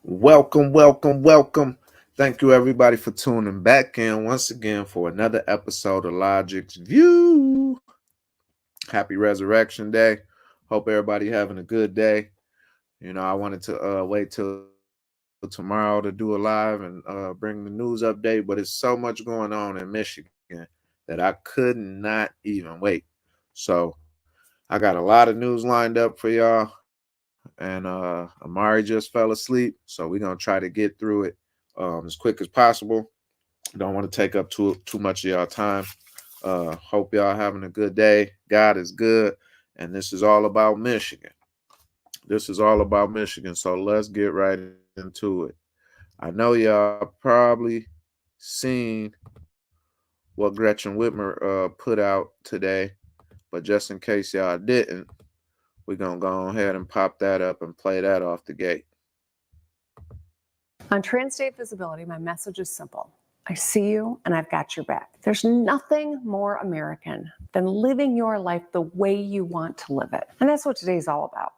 Welcome, welcome, welcome. Thank you everybody for tuning back in once again for another episode of Logik's View. Happy Resurrection Day. Hope everybody having a good day. I wanted to wait till tomorrow to do a live and bring the news update, but it's so much going on in Michigan that I could not even wait. So I got a lot of news lined up for y'all. And Amari just fell asleep, so we're gonna try to get through it as quick as possible. Don't want to take up too much of y'all time. Hope y'all having a good day. God is good, and this is all about Michigan. This is all about Michigan. So let's get right into it. I know y'all probably seen what Gretchen Whitmer put out today, but just in case y'all didn't, we're gonna go ahead and pop that up and play that off the gate. On Trans-State Visibility, my message is simple. I see you and I've got your back. There's nothing more American than living your life the way you want to live it. And that's what today's all about.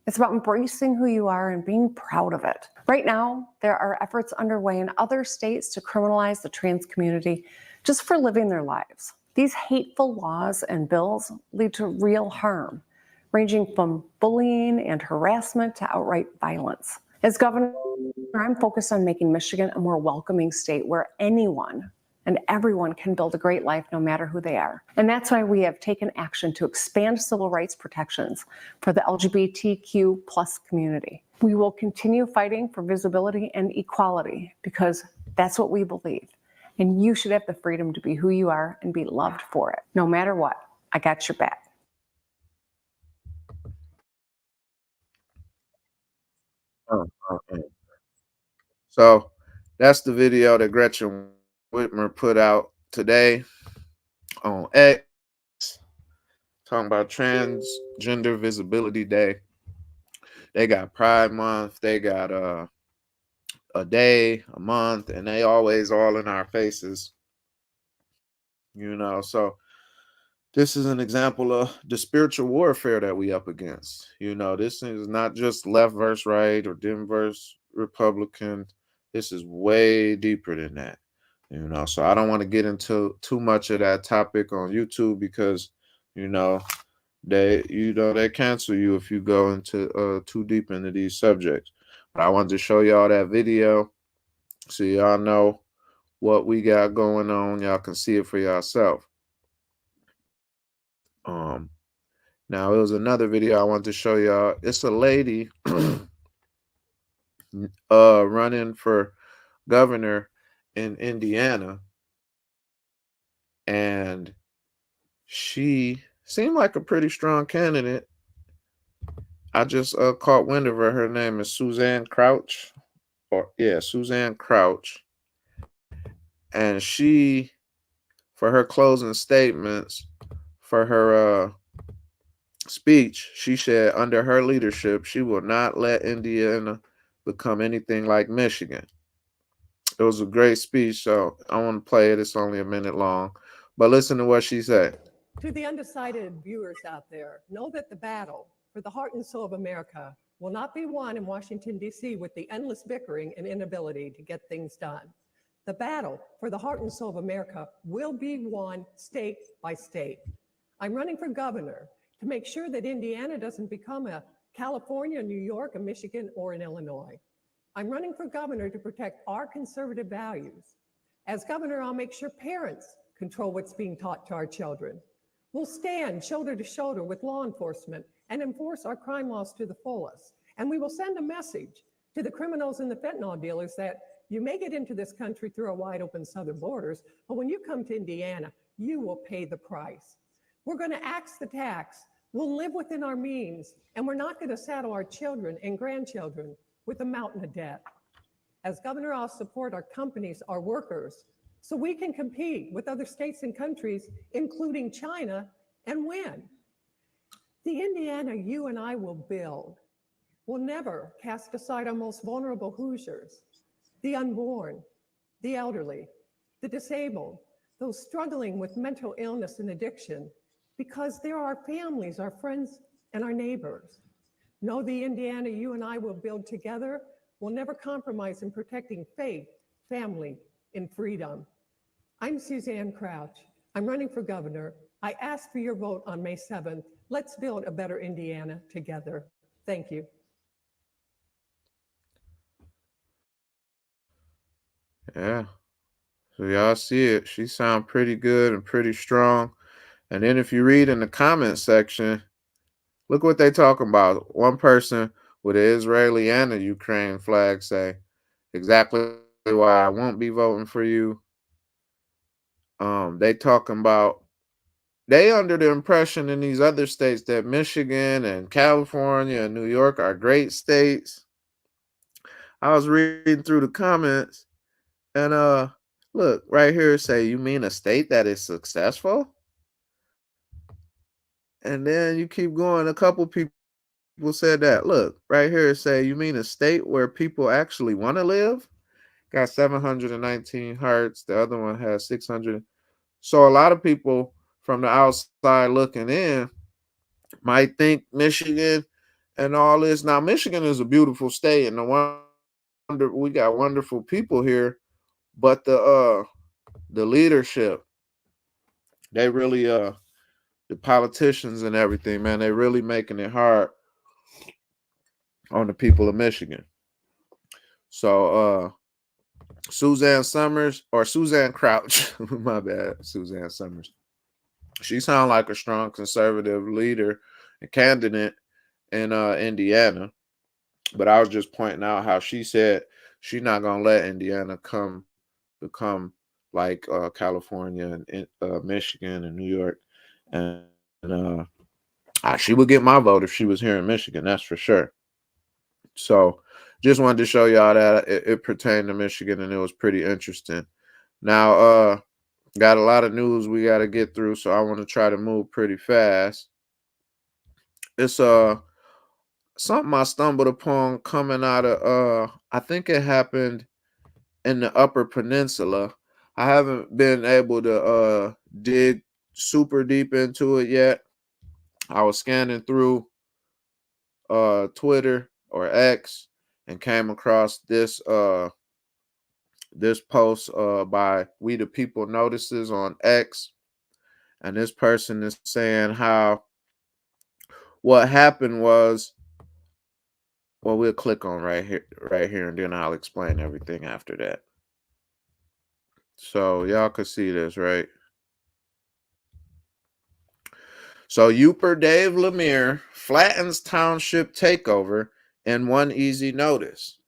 It's about embracing who you are and being proud of it. Right now, there are efforts underway in other states to criminalize the trans community just for living their lives. These hateful laws and bills lead to real harm, ranging from bullying and harassment to outright violence. As governor, I'm focused on making Michigan a more welcoming state where anyone and everyone can build a great life no matter who they are. And that's why we have taken action to expand civil rights protections for the LGBTQ plus community. We will continue fighting for visibility and equality because that's what we believe. And you should have the freedom to be who you are and be loved for it. No matter what, I got your back. So that's the video that Gretchen Whitmer put out today on X, talking about Transgender Visibility Day. They got Pride Month, they got a day, a month, and they always all in our faces. So this is an example of the spiritual warfare that we up against. This is not just left versus right or Dem versus Republican. This is way deeper than that. So I don't want to get into too much of that topic on YouTube because they cancel you if you go into too deep into these subjects. But I wanted to show y'all that video so y'all know what we got going on. Y'all can see it for yourself. Now it was another video I wanted to show y'all. It's a lady running for governor in Indiana, and she seemed like a pretty strong candidate. I just caught wind of her. Her name is Suzanne Crouch, Suzanne Crouch, and she, for her closing statements, for her speech, she said under her leadership, she will not let Indiana become anything like Michigan. It was a great speech, so I want to play it. It's only a minute long, but listen to what she said. To the undecided viewers out there, know that the battle for the heart and soul of America will not be won in Washington, D.C. with the endless bickering and inability to get things done. The battle for the heart and soul of America will be won state by state. I'm running for governor to make sure that Indiana doesn't become a California, New York, a Michigan, or an Illinois. I'm running for governor to protect our conservative values. As governor, I'll make sure parents control what's being taught to our children. We'll stand shoulder to shoulder with law enforcement and enforce our crime laws to the fullest. And we will send a message to the criminals and the fentanyl dealers that you may get into this country through our wide open southern borders, but when you come to Indiana, you will pay the price. We're going to axe the tax. We'll live within our means, and we're not going to saddle our children and grandchildren with a mountain of debt. As governor, I'll support our companies, our workers, so we can compete with other states and countries, including China, and win. The Indiana you and I will build will never cast aside our most vulnerable Hoosiers, the unborn, the elderly, the disabled, those struggling with mental illness and addiction, because they're our families, our friends, and our neighbors. Know the Indiana you and I will build together will never compromise in protecting faith, family, and freedom. I'm Suzanne Crouch. I'm running for governor. I ask for your vote on May 7th. Let's build a better Indiana together. Thank you. Yeah. So y'all see it. She sound pretty good and pretty strong. And then if you read in the comment section, look what they talking about. One person with the Israeli and the Ukraine flag say exactly why I won't be voting for you. They talking about they under the impression in these other states that Michigan and California and New York are great states. I was reading through the comments and look right here say you mean a state that is successful? And then you keep going. A couple people said that. Look, right here say you mean a state where people actually want to live? Got 719 hearts. The other one has 600. So a lot of people from the outside looking in might think Michigan and all this. Now, Michigan is a beautiful state, and we got wonderful people here, but the leadership, they really the politicians and everything, man, they really making it hard on the people of Michigan. So Suzanne Crouch, my bad, Suzanne Summers. She sounds like a strong conservative leader and candidate in Indiana. But I was just pointing out how she said she's not gonna let Indiana become like California and Michigan and New York, and she would get my vote if she was here in Michigan. That's for sure. So just wanted to show y'all that it pertained to Michigan, and it was pretty interesting. Now, got a lot of news we got to get through, so I want to try to move pretty fast. It's something I stumbled upon coming out of I think it happened in the Upper Peninsula. I haven't been able to dig super deep into it yet. I was scanning through Twitter or X and came across this post by We the People Notices on X, and this person is saying how what happened was, well, we'll click on right here, and then I'll explain everything after that. So y'all could see this, right? So Uper Dave Lemire flattens township takeover in one easy notice.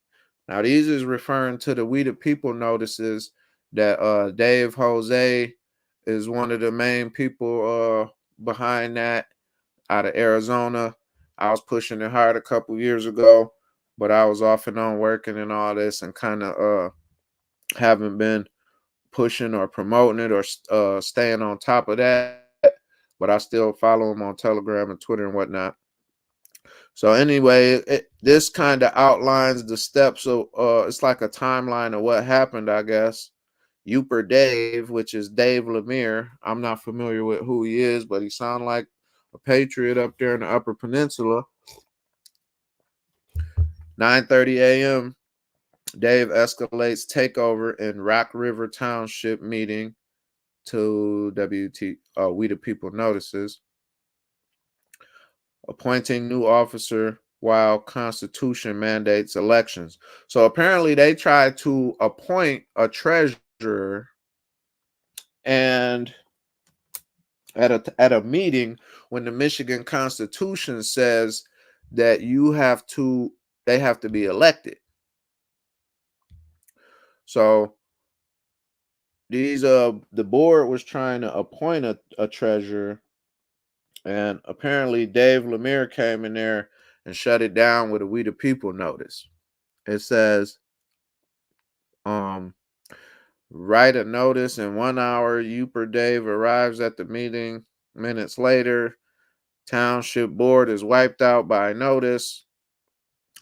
Now these is referring to the We the People notices that Dave Jose is one of the main people behind that out of Arizona. I was pushing it hard a couple years ago, but I was off and on working and all this and kind of haven't been pushing or promoting it or staying on top of that. But I still follow him on Telegram and Twitter and whatnot. So anyway, this kind of outlines the steps of it's like a timeline of what happened, I guess. Uper Dave, which is Dave Lemire. I'm not familiar with who he is, but he sounds like a patriot up there in the Upper Peninsula. 9:30 a.m. Dave escalates takeover in Rock River Township meeting to We the People Notices. Appointing new officer while Constitution mandates elections. So apparently they tried to appoint a treasurer, and at a meeting when the Michigan Constitution says that they have to be elected. So the board was trying to appoint a treasurer, and apparently Dave Lemire came in there and shut it down with a We the People notice. It says, write a notice in 1 hour. Uper Dave arrives at the meeting. Minutes later, township board is wiped out by notice.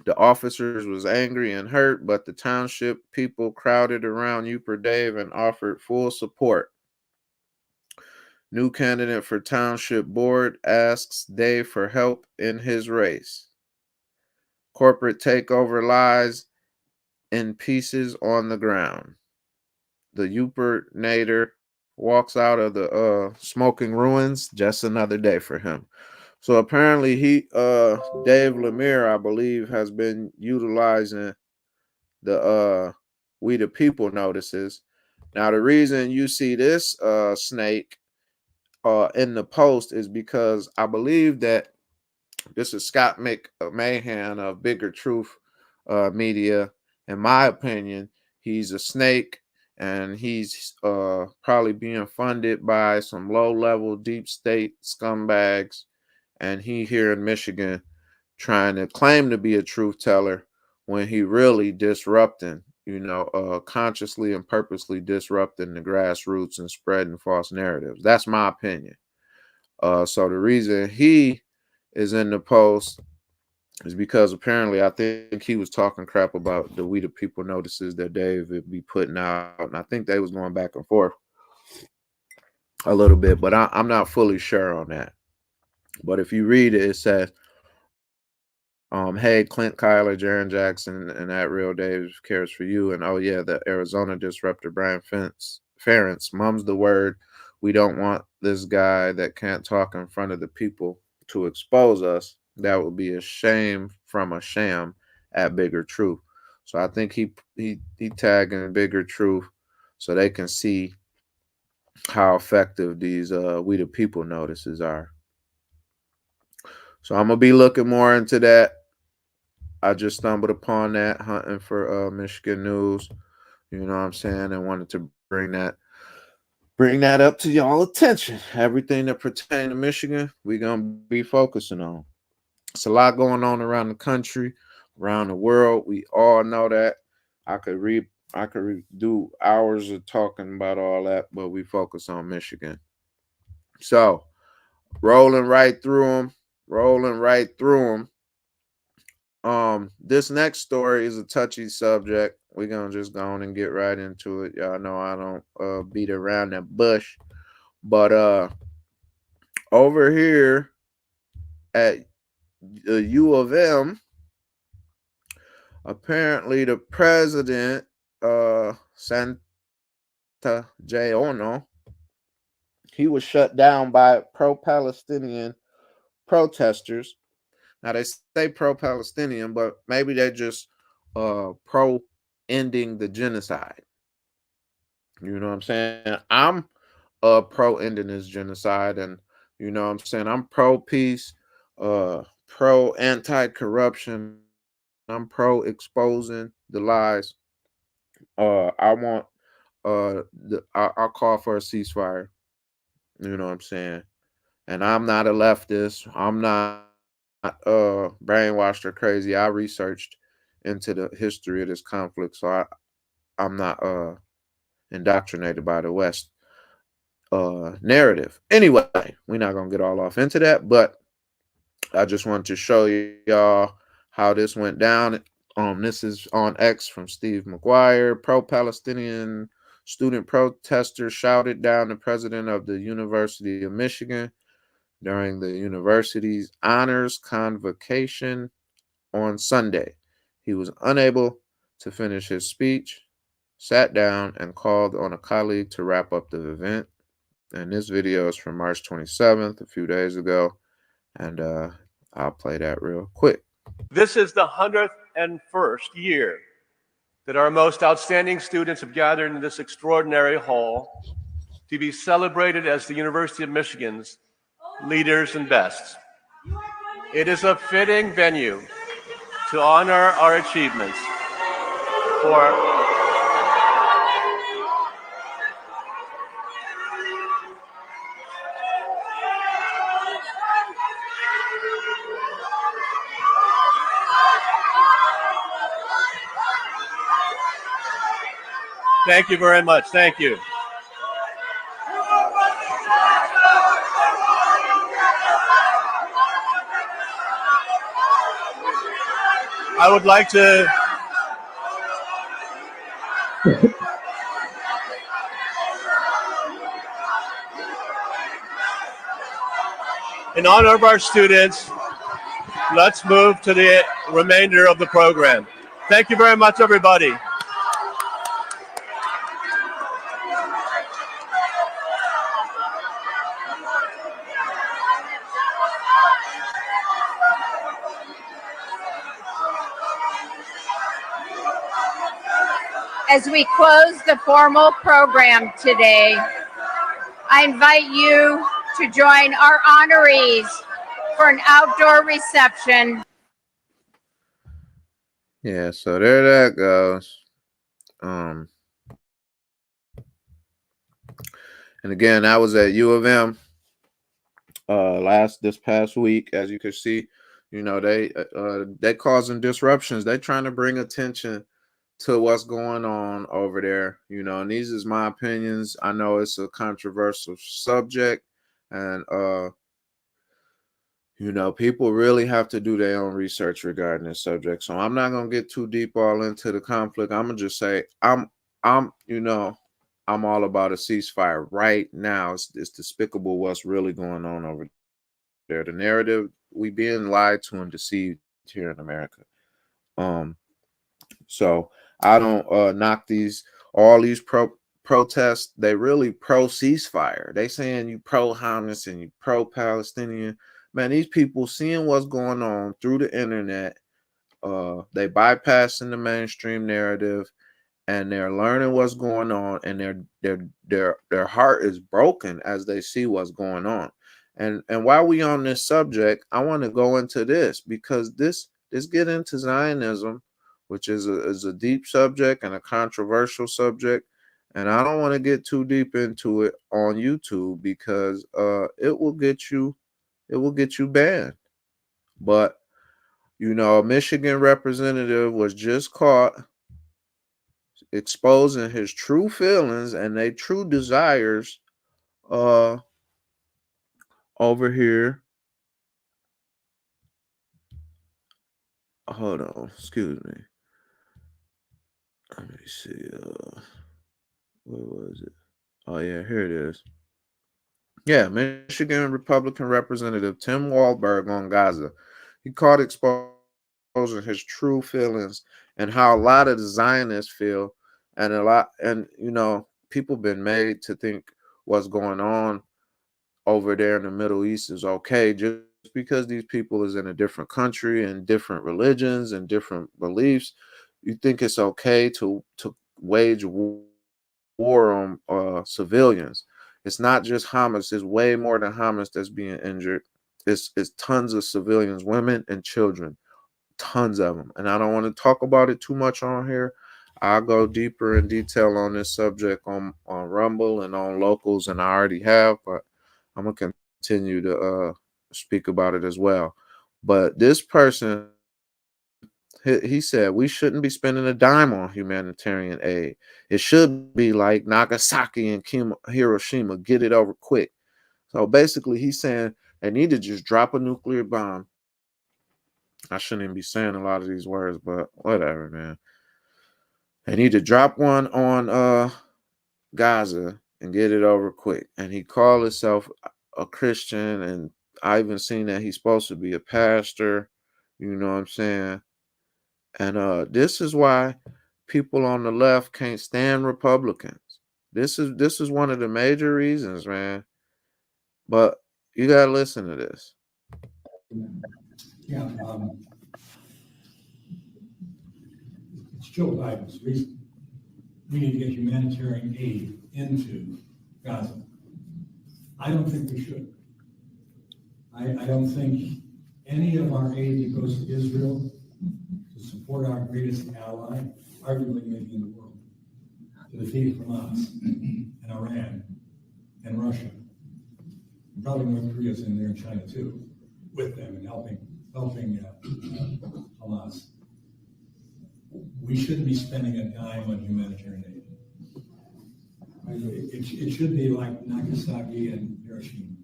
The officers was angry and hurt, but the township people crowded around Uper Dave and offered full support. New candidate for township board asks Dave for help in his race. Corporate takeover lies in pieces on the ground. The Upernator walks out of the smoking ruins. Just another day for him. So apparently Dave Lemire, I believe, has been utilizing the We the People notices. Now the reason you see this snake in the post is because I believe that this is Scott Mahan of Bigger Truth Media. In my opinion, he's a snake, and he's probably being funded by some low-level deep state scumbags. And he here in Michigan trying to claim to be a truth teller when he really disrupting, consciously and purposely disrupting the grassroots and spreading false narratives. That's my opinion. So the reason he is in the post is because apparently I think he was talking crap about the We the People notices that Dave would be putting out. And I think they was going back and forth a little bit, but I'm not fully sure on that. But if you read it, it says, hey, Clint Kyler, Jaron Jackson, and that real Dave cares for you. And oh yeah, the Arizona disruptor Brian Ferentz, mum's the word. We don't want this guy that can't talk in front of the people to expose us. That would be a shame from a sham at Bigger Truth. So I think he tagging Bigger Truth so they can see how effective these We the People notices are. So I'm gonna be looking more into that. I just stumbled upon that hunting for Michigan news. You know what I'm saying? And wanted to bring that up to y'all attention. Everything that pertains to Michigan, we're gonna be focusing on. It's a lot going on around the country, around the world. We all know that. I could do hours of talking about all that, but we focus on Michigan. So rolling right through them. This next story is a touchy subject. We're gonna just go on and get right into it. Y'all know I don't beat around that bush. But over here at the U of M, apparently the president, Santa J. Ono, he was shut down by pro-Palestinian protesters. Now they say pro-Palestinian, but maybe they're just pro-ending the genocide. You know what I'm saying? I'm pro-ending this genocide, and you know what I'm saying? I'm pro-peace, pro-anti-corruption. I'm pro-exposing the lies. I want I call for a ceasefire. You know what I'm saying? And I'm not a leftist. I'm not brainwashed or crazy. I researched into the history of this conflict, so I'm not indoctrinated by the West narrative. Anyway, we're not gonna get all off into that, but I just wanted to show y'all how this went down. This is on X from Steve McGuire. Pro-Palestinian student protesters shouted down the president of the University of Michigan during the university's honors convocation on Sunday. He was unable to finish his speech, sat down, and called on a colleague to wrap up the event. And this video is from March 27th, a few days ago. And I'll play that real quick. This is the 101st year that our most outstanding students have gathered in this extraordinary hall to be celebrated as the University of Michigan's leaders and best. It is a fitting venue to honor our achievements for Thank you very much. Thank you. I would like to in honor of our students, let's move to the remainder of the program. Thank you very much, everybody. As we close the formal program today, I invite you to join our honorees for an outdoor reception. Yeah, so there that goes. And again, that was at U of M this past week. As you can see, you know, they causing disruptions. They trying to bring attention to what's going on over there, you know, and these is my opinions. I know it's a controversial subject, and you know, people really have to do their own research regarding this subject. So I'm not gonna get too deep all into the conflict. I'm gonna just say I'm you know, I'm all about a ceasefire right now. It's despicable what's really going on over there. The narrative, we being lied to and deceived here in America. So I don't knock all these protests. They really pro ceasefire. They saying you pro Hamas and you pro Palestinian. Man, these people seeing what's going on through the internet, they bypassing the mainstream narrative, and they're learning what's going on, and their heart is broken as they see what's going on. And while we on this subject, I want to go into this, because this get into Zionism, which is a deep subject and a controversial subject, and I don't want to get too deep into it on YouTube, because it will get you banned. But you know, a Michigan representative was just caught exposing his true feelings and their true desires over here. Hold on, excuse me. Let me see. What was it? Oh yeah, here it is. Yeah, Michigan Republican Representative Tim Walberg on Gaza. He caught exposing his true feelings and how a lot of the Zionists feel, and you know, people been made to think what's going on over there in the Middle East is okay just because these people is in a different country and different religions and different beliefs. You think it's okay to wage war on civilians. It's not just Hamas. It's way more than Hamas that's being injured. It's tons of civilians, women and children, tons of them. And I don't want to talk about it too much on here. I'll go deeper in detail on this subject on Rumble and on Locals, and I already have, but I'm going to continue to speak about it as well. But this person, he said, we shouldn't be spending a dime on humanitarian aid. It should be like Nagasaki and Hiroshima, get it over quick. So basically, he's saying they need to just drop a nuclear bomb. I shouldn't even be saying a lot of these words, but whatever, man. They need to drop one on Gaza and get it over quick. And he called himself a Christian, and I even seen that he's supposed to be a pastor. You know what I'm saying? And this is why people on the left can't stand Republicans. This is one of the major reasons, man. But you gotta listen to this. Yeah, it's Joe Biden's reason. We need to get humanitarian aid into Gaza. I don't think we should. I don't think any of our aid that goes to Israel to support our greatest ally, arguably maybe in the world, to defeat Hamas and Iran and Russia, and probably North Korea's in there and China too, with them and helping Hamas. We shouldn't be spending a dime on humanitarian aid. It should be like Nagasaki and Hiroshima.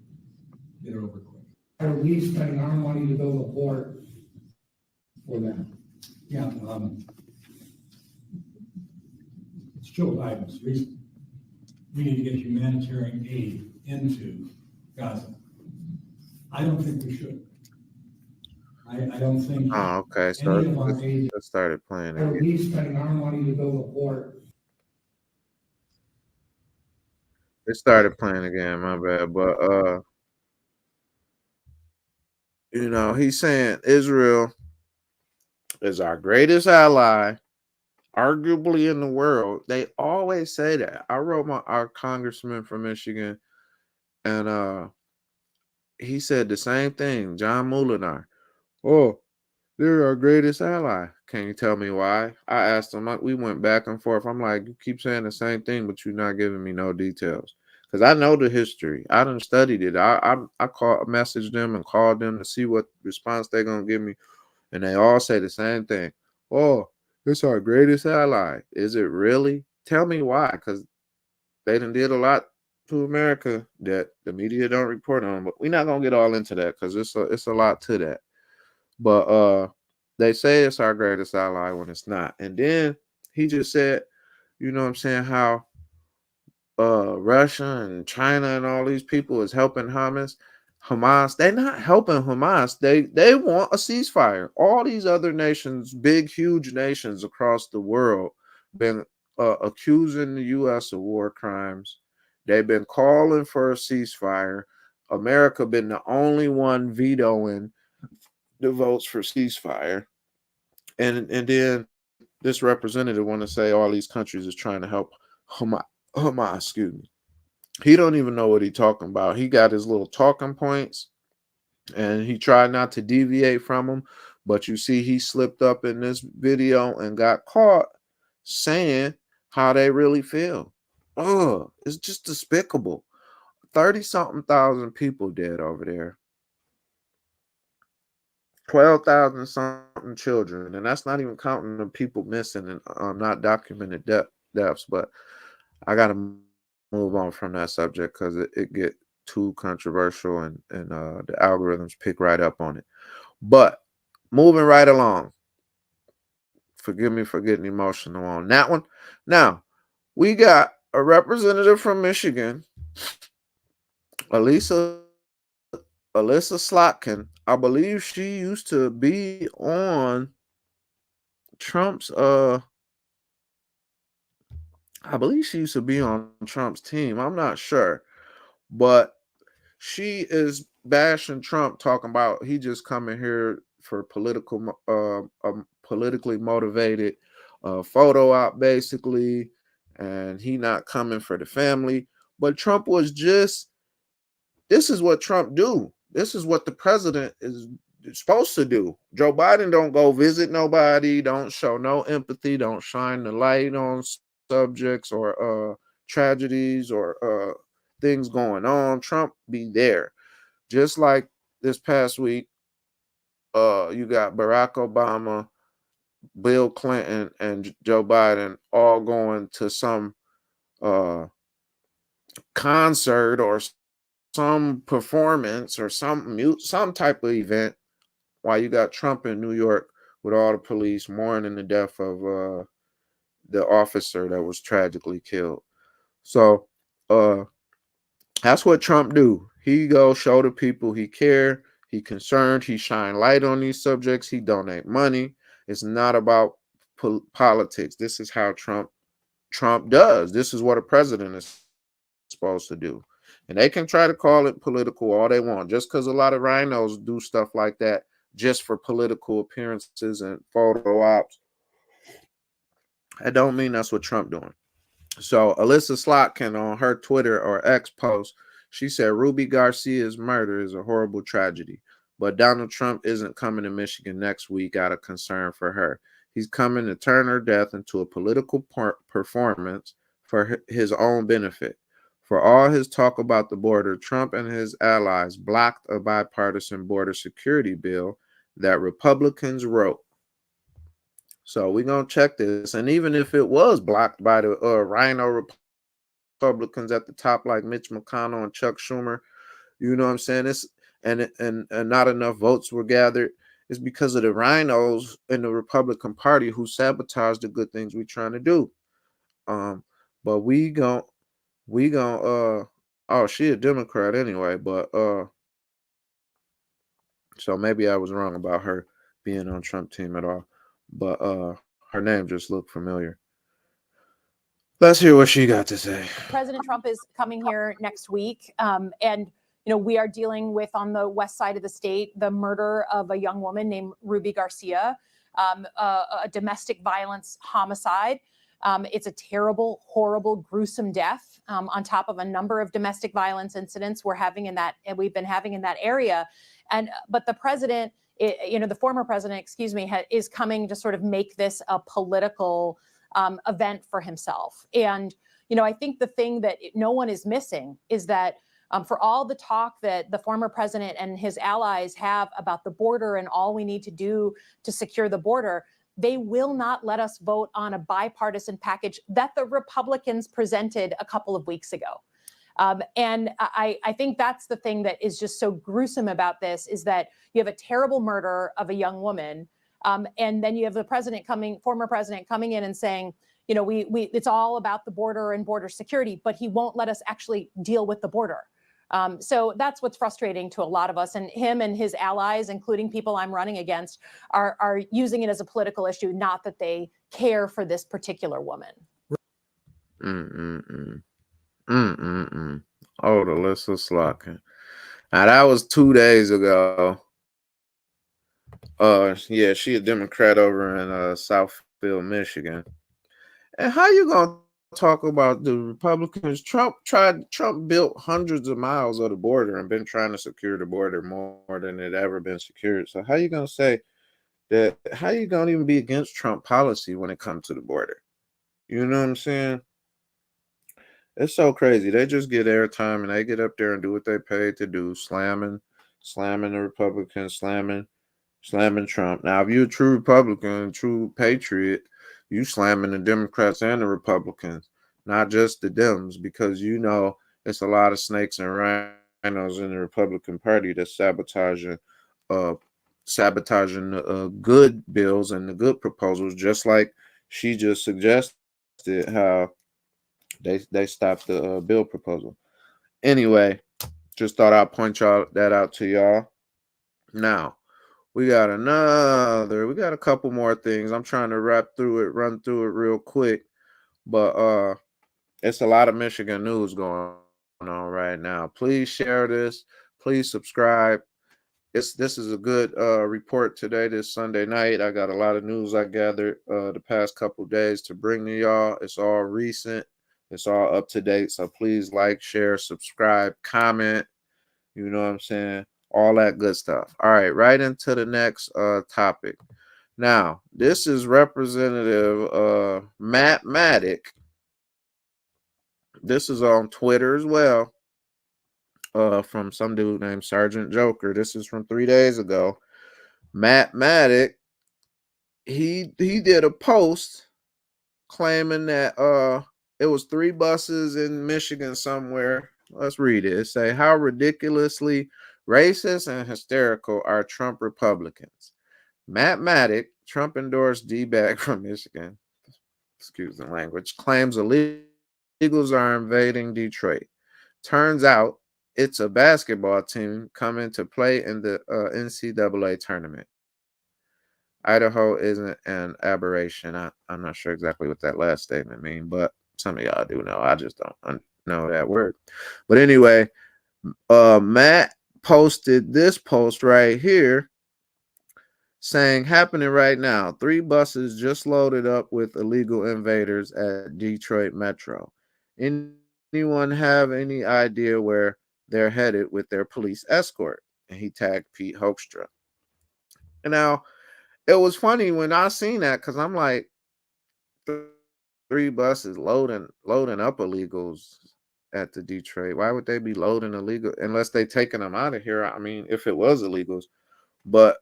Get it over quick. Are we spending our money to build a port for them? Yeah, it's Joe Biden's reason. We need to get humanitarian aid into Gaza. I don't think we should. I don't think Oh, okay. So any of our aid. it started playing Are again. we spending our money to build a port? It started playing again. My bad. But he's saying Israel is our greatest ally, arguably in the world. They always say that. I wrote our congressman from Michigan, and he said the same thing. John Muhlenar. Oh, they're our greatest ally. Can you tell me why? I asked him. We went back and forth. I'm like, you keep saying the same thing, but you're not giving me no details. Because I know the history. I done studied it. I messaged them and called them to see what response they're gonna give me, and they all say the same thing. Oh, it's our greatest ally. Is it really? Tell me why. Because they done did a lot to America that the media don't report on. But we're not gonna get all into that because it's a lot to that. But they say it's our greatest ally when it's not. And then he just said, you know what I'm saying, how Russia and China and all these people is helping Hamas. They're not helping Hamas. They want a ceasefire. All these other nations, big, huge nations across the world, been accusing the U.S. of war crimes. They've been calling for a ceasefire. America been the only one vetoing the votes for ceasefire. And then this representative want to say all these countries is trying to help Hamas, excuse me. He don't even know what he's talking about. He got his little talking points and he tried not to deviate from them, but you see he slipped up in this video and got caught saying how they really feel. Oh, it's just despicable. 30 something thousand people dead over there. 12,000 something children, and that's not even counting the people missing and not documented deaths. But I got to move on from that subject because it get too controversial and the algorithms pick right up on it. But moving right along, forgive me for getting emotional on that one. Now, we got a representative from Michigan, Alyssa Slotkin. I believe she used to be on Trump's I believe she used to be on Trump's team. I'm not sure. But she is bashing Trump, talking about he just coming here for politically motivated photo op, basically, and he not coming for the family. But Trump was just, this is what Trump do. This is what the president is supposed to do. Joe Biden don't go visit nobody, don't show no empathy, don't shine the light on subjects or tragedies or things going on. Trump be there. Just like this past week, you got Barack Obama, Bill Clinton, and Joe Biden all going to some concert or some performance or some type of event, while you got Trump in New York with all the police mourning the death of the officer that was tragically killed. So that's what Trump do. He go show the people he care, he concerned, he shine light on these subjects, he donate money. It's not about politics. This is how Trump does. This is what a president is supposed to do. And they can try to call it political all they want. Just because a lot of rhinos do stuff like that just for political appearances and photo ops, that don't mean that's what Trump doing. So Alyssa Slotkin on her Twitter or X post, she said Ruby Garcia's murder is a horrible tragedy, but Donald Trump isn't coming to Michigan next week out of concern for her. He's coming to turn her death into a political performance for his own benefit. For all his talk about the border, Trump and his allies blocked a bipartisan border security bill that Republicans wrote. So we're going to check this. And even if it was blocked by the Rhino Republicans at the top, like Mitch McConnell and Chuck Schumer, you know what I'm saying? And not enough votes were gathered. It's because of the rhinos in the Republican Party who sabotaged the good things we're trying to do. But we gon' oh, she a Democrat anyway, but So maybe I was wrong about her being on Trump team at all. But her name just looked familiar. Let's hear what she got to say. President Trump is coming here next week. And we are dealing with, on the west side of the state, the murder of a young woman named Ruby Garcia, a domestic violence homicide. It's a terrible, horrible, gruesome death on top of a number of domestic violence incidents we've been having in that area. But the president, the former president, is coming to sort of make this a political event for himself. And, I think the thing that no one is missing is that for all the talk that the former president and his allies have about the border and all we need to do to secure the border, they will not let us vote on a bipartisan package that the Republicans presented a couple of weeks ago. And I think that's the thing that is just so gruesome about this, is that you have a terrible murder of a young woman. And then you have the former president coming in and saying, it's all about the border and border security, but he won't let us actually deal with the border. So that's what's frustrating to a lot of us, and him and his allies, including people I'm running against, are using it as a political issue, not that they care for this particular woman. Oh, the list of slocking. Now that was 2 days ago. Yeah, she a Democrat over in Southfield, Michigan. And how you gonna talk about the Republicans? Trump built hundreds of miles of the border and been trying to secure the border more than it ever been secured. So how you gonna say that? How you gonna even be against Trump policy when it comes to the border? You know what I'm saying? It's so crazy. They just get airtime and they get up there and do what they paid to do, slamming the Republicans, slamming Trump. Now, if you're a true Republican, true patriot, you slamming the Democrats and the Republicans, not just the Dems, because it's a lot of snakes and rhinos in the Republican Party that's sabotaging the good bills and the good proposals, just like she just suggested how they stopped the bill proposal. Anyway, just thought I'd point that out to y'all. Now, we got a couple more things. I'm trying to run through it real quick, but it's a lot of Michigan news going on right now. Please share this. Please subscribe. This is a good report today, this Sunday night. I got a lot of news I gathered the past couple days to bring to y'all. It's all recent. It's all up to date. So please like, share, subscribe, comment. You know what I'm saying? All that good stuff. All right, right into the next topic. Now, this is Representative Matt Maddock. This is on Twitter as well, from some dude named Sergeant Joker. This is from 3 days ago. Matt Maddock, he did a post claiming that it was 3 buses in Michigan somewhere. Let's read it. It say, how ridiculously racist and hysterical are Trump Republicans. Matt Maddock, Trump endorsed D-bag from Michigan, excuse the language, claims illegals are invading Detroit. Turns out it's a basketball team coming to play in the NCAA tournament. Idaho isn't an aberration. I'm not sure exactly what that last statement means, but some of y'all do know. I just don't know that word. But anyway, Matt posted this post right here saying, happening right now, 3 buses just loaded up with illegal invaders at Detroit Metro. Anyone have any idea where they're headed with their police escort? And he tagged Pete Hoekstra. And now, it was funny when I seen that, because I'm like, 3 buses loading up illegals at the Detroit. Why would they be loading illegal unless they taking them out of here? I mean, if it was illegals, but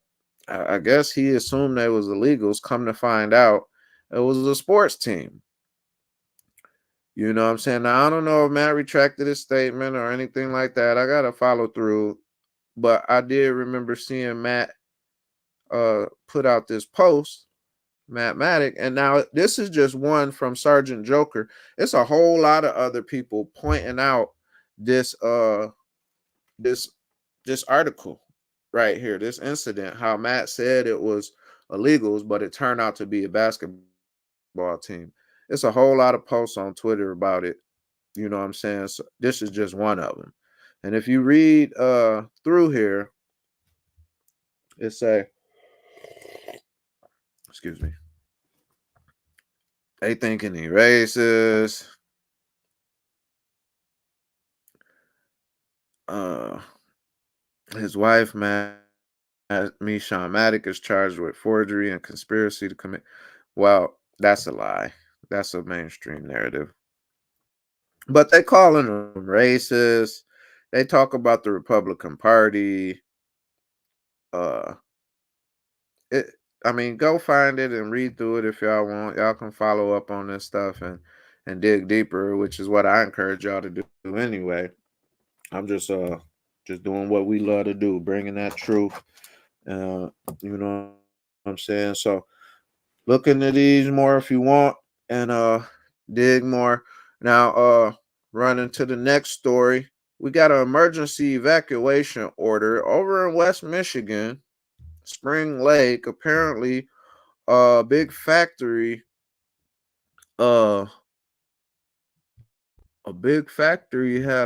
I guess he assumed they was illegals. Come to find out, it was a sports team. You know what I'm saying? Now, I don't know if Matt retracted his statement or anything like that. I got to follow through, but I did remember seeing Matt put out this post, Matt Maddock, and now this is just one from Sergeant Joker. It's a whole lot of other people pointing out this article right here, this incident, how Matt said it was illegals, but it turned out to be a basketball team. It's a whole lot of posts on Twitter about it. You know what I'm saying? So this is just one of them. And if you read through here, it say, excuse me, they thinking he racist. His wife, Sean Maddock, is charged with forgery and conspiracy to commit. Well, that's a lie. That's a mainstream narrative. But they calling them racist. They talk about the Republican Party. It. I mean, go find it and read through it if y'all want. Y'all can follow up on this stuff and dig deeper, which is what I encourage y'all to do anyway. I'm just doing what we love to do, bringing that truth. You know what I'm saying? So look into these more if you want and dig more. Now running to the next story. We got an emergency evacuation order over in West Michigan, Spring Lake. Apparently, a big factory had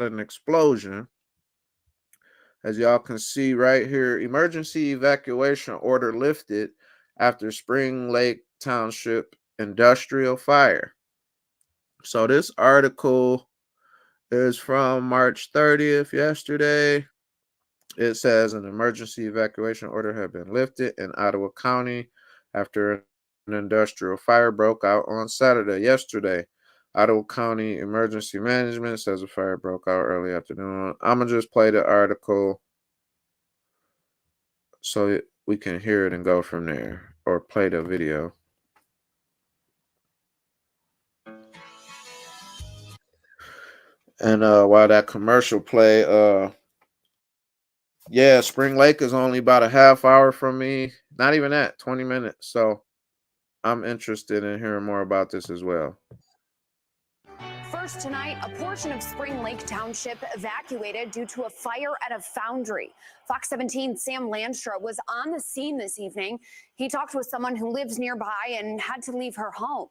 an explosion. As y'all can see right here, emergency evacuation order lifted after Spring Lake Township industrial fire. So this article is from March 30th, yesterday. It says an emergency evacuation order had been lifted in Ottawa County after an industrial fire broke out on Saturday, yesterday. Ottawa County Emergency Management says a fire broke out early afternoon. I'm going to just play the article so we can hear it and go from there, or play the video. And while that commercial play, yeah, Spring Lake is only about a half hour from me. Not even that, 20 minutes. So I'm interested in hearing more about this as well. First tonight, a portion of Spring Lake Township evacuated due to a fire at a foundry. Fox 17's Sam Landstra was on the scene this evening. He talked with someone who lives nearby and had to leave her home.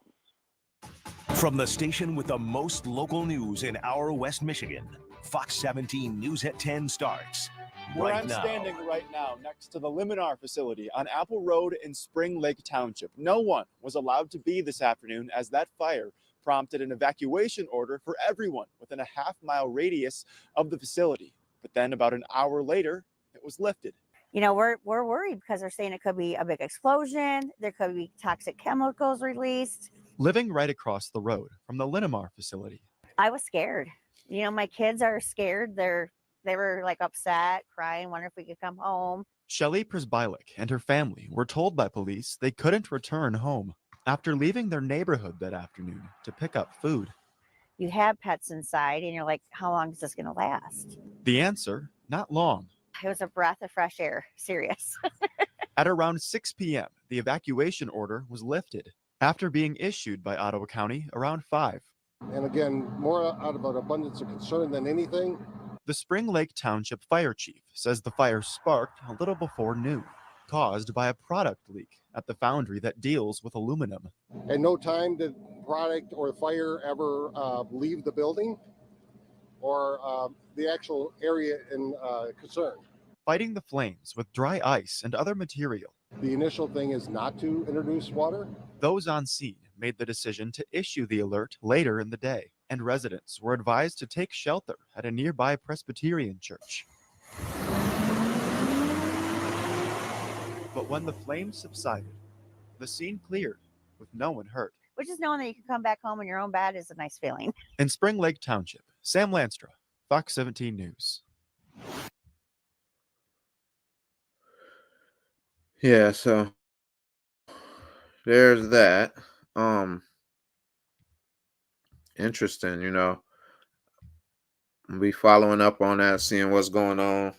From the station with the most local news in our West Michigan, Fox 17 News at 10 starts where I'm standing right now next to the Liminar facility on Apple Road in Spring Lake Township. No one was allowed to be this afternoon as that fire prompted an evacuation order for everyone within a half-mile radius of the facility. But then about an hour later, it was lifted. You know, we're worried because they're saying it could be a big explosion. There could be toxic chemicals released. Living right across the road from the Linamar facility. I was scared. You know, my kids are scared. They were like upset, crying, wondering if we could come home. Shelly Przbylik and her family were told by police they couldn't return home after leaving their neighborhood that afternoon to pick up food. You have pets inside and you're like, how long is this going to last? The answer, not long. It was a breath of fresh air. Serious. At around 6 p.m., the evacuation order was lifted after being issued by Ottawa County around 5. And again, more out of an abundance of concern than anything. The Spring Lake Township Fire Chief says the fire sparked a little before noon, caused by a product leak at the foundry that deals with aluminum. At no time did product or fire ever leave the building or the actual area in concern. Fighting the flames with dry ice and other material. The initial thing is not to introduce water. Those on scene made the decision to issue the alert later in the day, and residents were advised to take shelter at a nearby Presbyterian church. But when the flames subsided, the scene cleared with no one hurt. Which is knowing that you can come back home in your own bed is a nice feeling. In Spring Lake Township, Sam Landstra, Fox 17 News. Yeah, so there's that. Interesting, you know. I'll be following up on that, seeing what's going on.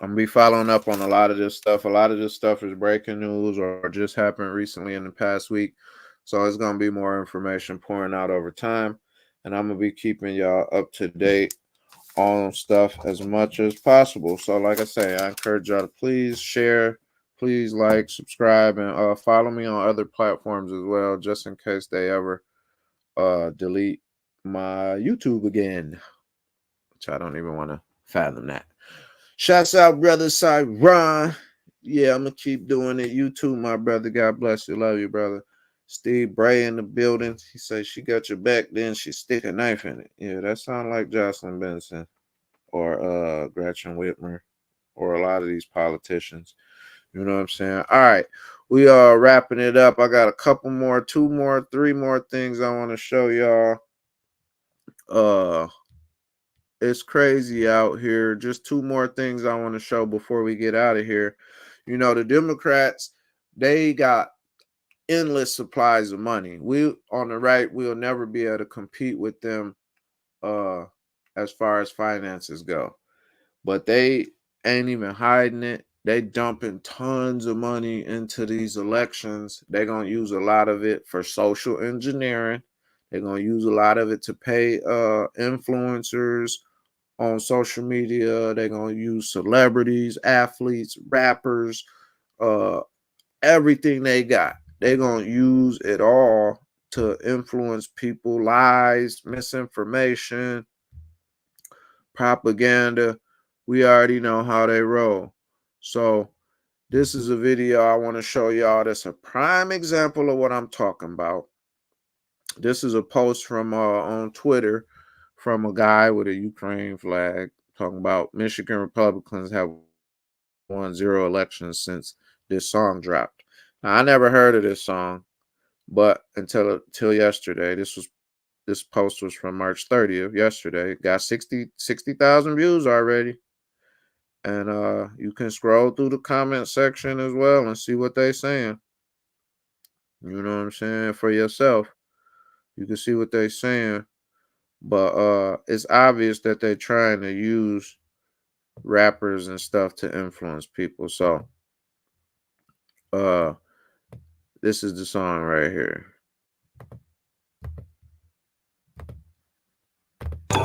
I'm gonna be following up on a lot of this stuff. A lot of this stuff is breaking news or just happened recently in the past week. So it's gonna be more information pouring out over time. And I'm gonna be keeping y'all up to date on stuff as much as possible. So like I say, I encourage y'all to please share, please like, subscribe, and follow me on other platforms as well, just in case they ever delete my YouTube again, which I don't even want to fathom that. Shouts out, brother Cyron. Yeah, I'm gonna keep doing it. You too, my brother. God bless you. Love you, brother. Steve Bray in the building. He says she got your back, then she stick a knife in it. Yeah, that sounds like Jocelyn Benson or Gretchen Whitmer or a lot of these politicians. You know what I'm saying? All right, we are wrapping it up. I got a couple more, 2 more, 3 more things I want to show y'all. It's crazy out here. Just 2 more things I want to show before we get out of here. You know, the Democrats, they got endless supplies of money. We on the right, we'll never be able to compete with them as far as finances go. But they ain't even hiding it. They dumping tons of money into these elections. They're going to use a lot of it for social engineering. They're going to use a lot of it to pay influencers on social media. They're going to use celebrities, athletes, rappers, everything they got. They're going to use it all to influence people, lies, misinformation, propaganda. We already know how they roll. So this is a video I want to show y'all that's a prime example of what I'm talking about. This is a post from on Twitter from a guy with a Ukraine flag talking about Michigan Republicans have won 0 elections since this song dropped. Now, I never heard of this song, but until yesterday. This post was from March 30th, yesterday. Got 60,000 views already. And you can scroll through the comment section as well and see what they're saying. You know what I'm saying? For yourself. You can see what they're saying. But it's obvious that they're trying to use rappers and stuff to influence people. So this is the song right here.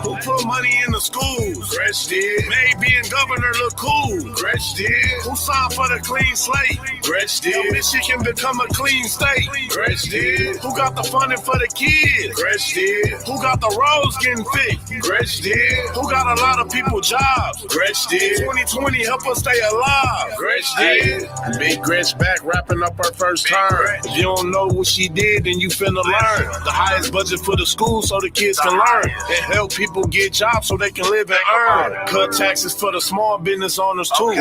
Who put money in the schools? Gretch did. Made being governor look cool. Gretch did. Who signed for the clean slate? Gretch did. Michigan become a clean state. Gretch did. Who got the funding for the kids? Gretch did. Who got the roads getting fixed? Gretch did. Who got a lot of people jobs? Gretch did. 2020 help us stay alive. Gretch did. Big Gretch back wrapping up her first term. If you don't know what she did, then you finna learn. The highest budget for the school so the kids can learn. And help people get jobs so they can live and earn. Cut taxes for the small business owners too.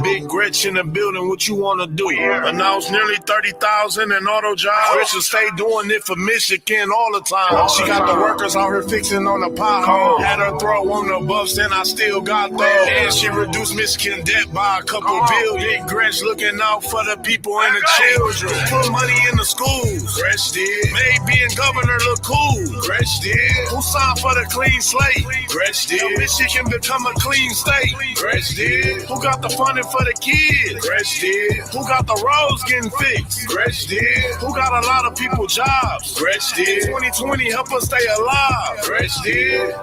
Big Gretch in the building, what you want to do? Announce nearly 30,000 in auto jobs. Gretch will stay doing it for Michigan all the time. She got the workers out here fixing on the pothole. Had her throw on the buffs and I still got those. And she reduced Michigan debt by a couple billion. Big Gretch looking out for the people and the children. Put money in the schools. Gretch did. Made being governor look cool. Gretch did. Who signed for the clean slate? Gretch did. Michigan become a clean state. Gretch did. Who got the funding for the kids? Gretch did. Who got the roads getting fixed? Gretch did. Who got a lot of people jobs? Gretch did. 2020 help us stay alive. Gretch did.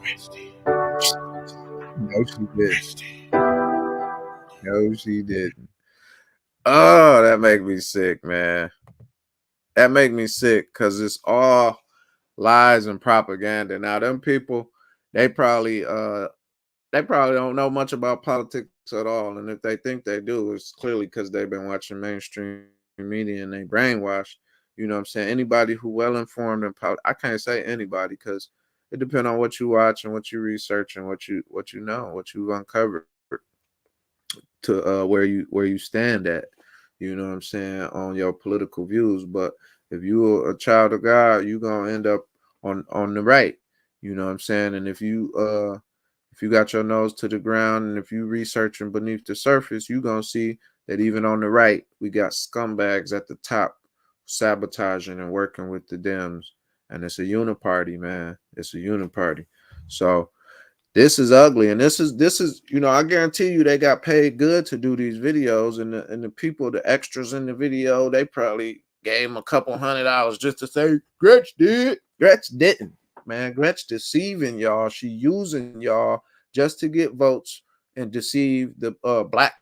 Gretch did. No, she didn't. No, she didn't. Oh, that make me sick, man. That make me sick because it's all lies and propaganda. Now, them people, they probably don't know much about politics at all. And if they think they do, it's clearly because they've been watching mainstream media and they brainwashed. You know what I'm saying? Anybody who well informed in politics, I can't say anybody because it depends on what you watch and what you research and what you know, what you've uncovered to where you stand at. You know what I'm saying, on your political views. But if you're a child of God, you're gonna end up on the right. You know what I'm saying? And if you got your nose to the ground and if you researching beneath the surface, you're gonna see that even on the right, we got scumbags at the top sabotaging and working with the Dems. And it's a uniparty, man. It's a uniparty. So this is ugly, and this is you know, I guarantee you they got paid good to do these videos, and the people, the extras in the video, they probably gave them a couple $100 just to say Gretch did. Gretch didn't. count, man. Gretch deceiving y'all. She using y'all just to get votes and deceive the black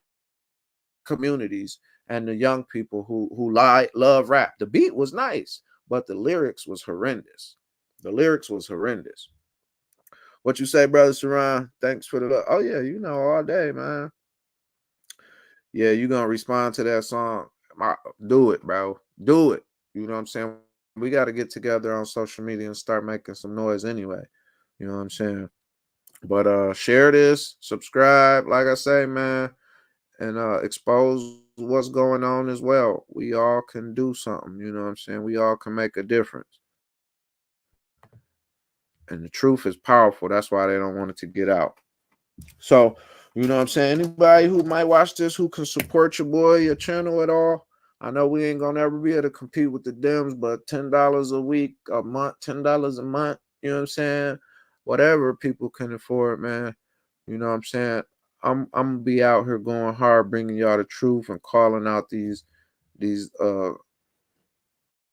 communities and the young people who love rap. The beat was nice, but the lyrics was horrendous. The lyrics was horrendous. What you say, brother Saran? Thanks for the love. Oh yeah, you know, all day, man. Yeah, you gonna respond to that song? Do it, bro. Do it. You know what I'm saying? We got to get together on social media and start making some noise anyway. You know what I'm saying? But share this, subscribe, like I say, man, and expose what's going on as well. We all can do something, you know what I'm saying? We all can make a difference. And the truth is powerful. That's why they don't want it to get out. So, you know what I'm saying? Anybody who might watch this who can support your boy, your channel at all. I know we ain't gonna ever be able to compete with the Dems, but $10 a week, a month, $10 a month, you know what I'm saying? Whatever people can afford, man. You know what I'm saying? I'm gonna be out here going hard, bringing y'all the truth and calling out these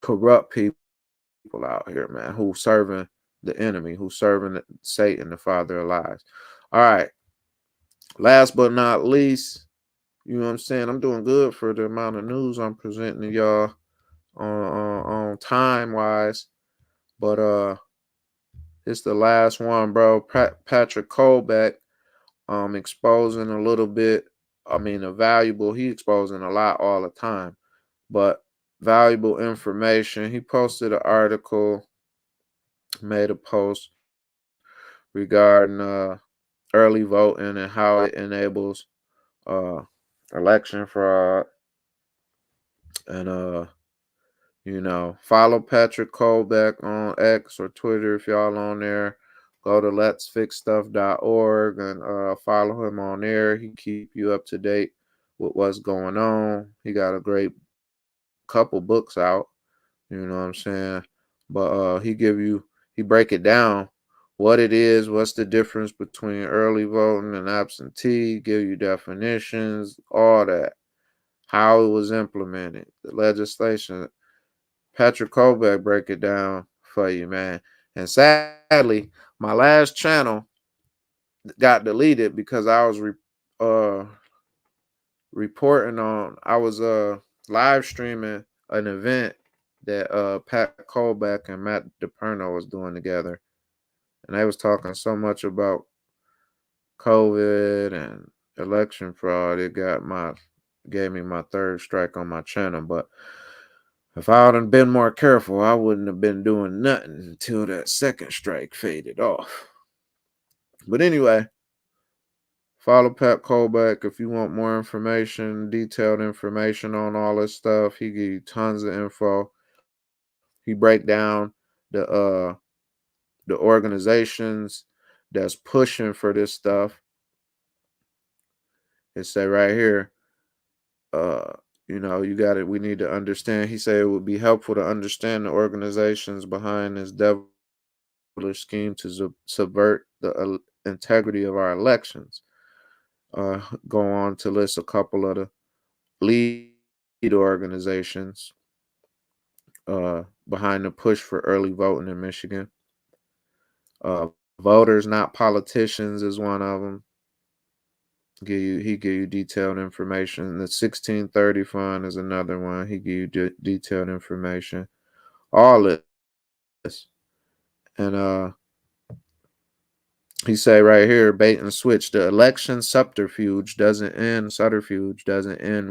corrupt people out here, man, who serving the enemy, who serving Satan, the father of lies. All right. Last but not least, you know what I'm saying? I'm doing good for the amount of news I'm presenting to y'all on time wise. But it's the last one, bro. Patrick Colbeck exposing a little bit. I mean, he exposing a lot all the time, but valuable information. He posted an article, made a post regarding early voting and how it enables election fraud. And you know, follow Patrick Colbeck on X or Twitter if y'all on there. Go to letsfixstuff.org and follow him on there. He keep you up to date with what's going on. He got a great couple books out, you know what I'm saying? But he break it down, what it is, what's the difference between early voting and absentee, give you definitions, all that, how it was implemented, the legislation. Patrick Colbeck break it down for you, man. And sadly, my last channel got deleted because I was reporting on, I was live streaming an event that Pat Colbeck and Matt DePerno was doing together. And they was talking so much about COVID and election fraud. It gave me my third strike on my channel. But if I would have been more careful, I wouldn't have been doing nothing until that second strike faded off. But anyway, follow Pat Colbeck if you want more information, detailed information on all this stuff. He give you tons of info. He break down the organizations that's pushing for this stuff. It say right here, you know, we need to understand. He said it would be helpful to understand the organizations behind this devilish scheme to subvert the integrity of our elections. Go on to list a couple of the lead organizations behind the push for early voting in Michigan. Voters, Not Politicians is one of them. He give you detailed information. The 1630 Fund is another one. He give you detailed information. All this. And he say right here, bait and switch. The election subterfuge doesn't end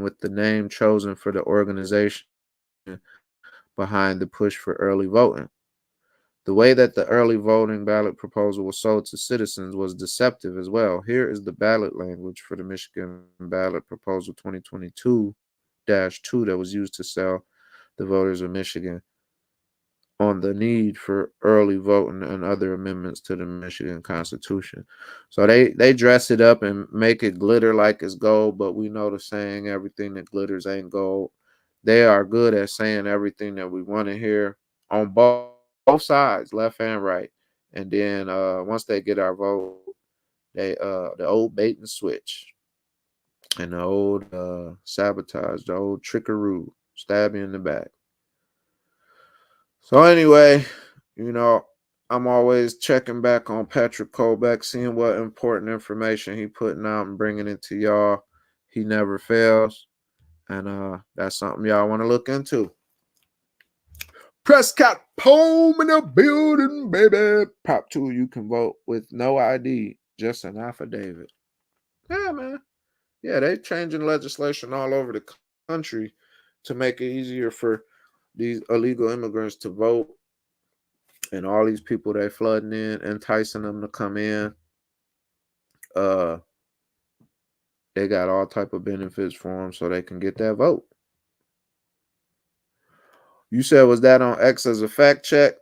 with the name chosen for the organization behind the push for early voting. The way that the early voting ballot proposal was sold to citizens was deceptive as well. Here is the ballot language for the Michigan ballot proposal 2022-2 that was used to sell the voters of Michigan on the need for early voting and other amendments to the Michigan Constitution. So they dress it up and make it glitter like it's gold, but we know the saying, everything that glitters ain't gold. They are good at saying everything that we want to hear on both sides, left and right. And then once they get our vote, they the old bait and switch and the old sabotage, the old trickaroo, stab you in the back. So anyway, you know, I'm always checking back on Patrick Colbeck, seeing what important information he putting out and bringing it to y'all. He never fails. And that's something y'all want to look into. Prescott Poem in the building, baby. Prop 2, you can vote with no ID, just an affidavit. Yeah, man. Yeah, they changing legislation all over the country to make it easier for these illegal immigrants to vote. And all these people they flooding in, enticing them to come in. They got all type of benefits for them so they can get that vote. You said, was that on X as a fact check?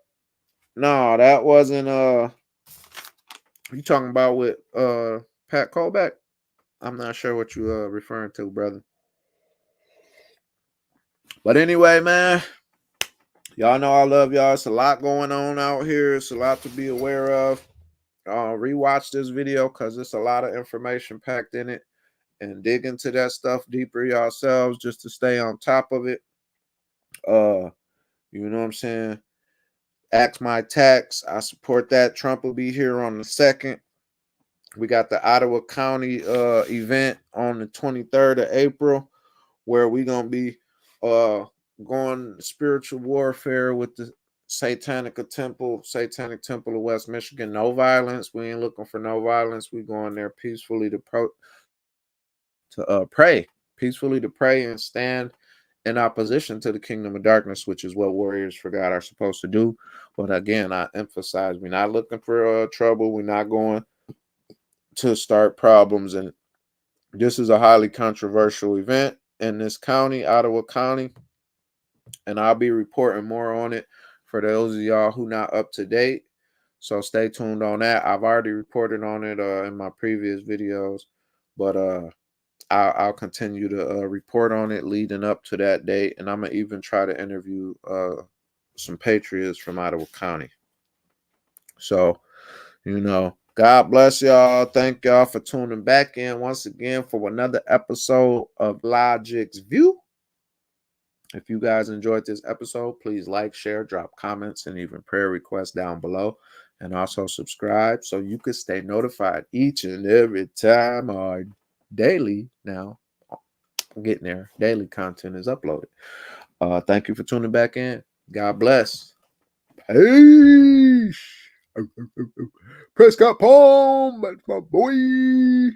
No, that wasn't you talking about with Pat Colbeck? I'm not sure what you referring to, brother. But anyway, man, y'all know I love y'all. It's a lot going on out here. It's a lot to be aware of. Rewatch this video because it's a lot of information packed in it, and dig into that stuff deeper yourselves just to stay on top of it. You know what I'm saying? Axe my tax. I support that. Trump will be here on the 2nd. We got the Ottawa County event on the 23rd of April, where we're going to be going spiritual warfare with the Satanic Temple of West Michigan. No violence. We ain't looking for no violence. We going there peacefully to pray. Peacefully to pray and stand in opposition to the kingdom of darkness, which is what warriors for God are supposed to do. But again, I emphasize, we're not looking for trouble. We're not going to start problems. And this is a highly controversial event in this county, Ottawa County. And I'll be reporting more on it for those of y'all who not up to date. So stay tuned on that. I've already reported on it in my previous videos, but I'll continue to report on it leading up to that date. And I'm going to even try to interview some patriots from Ottawa County. So, you know, God bless y'all. Thank y'all for tuning back in once again for another episode of Logik's View. If you guys enjoyed this episode, please like, share, drop comments, and even prayer requests down below. And also subscribe so you can stay notified each and every time our daily, now I'm getting there, daily content is uploaded. Thank you for tuning back in. God bless. Peace. Prescott Palm, that's my boy.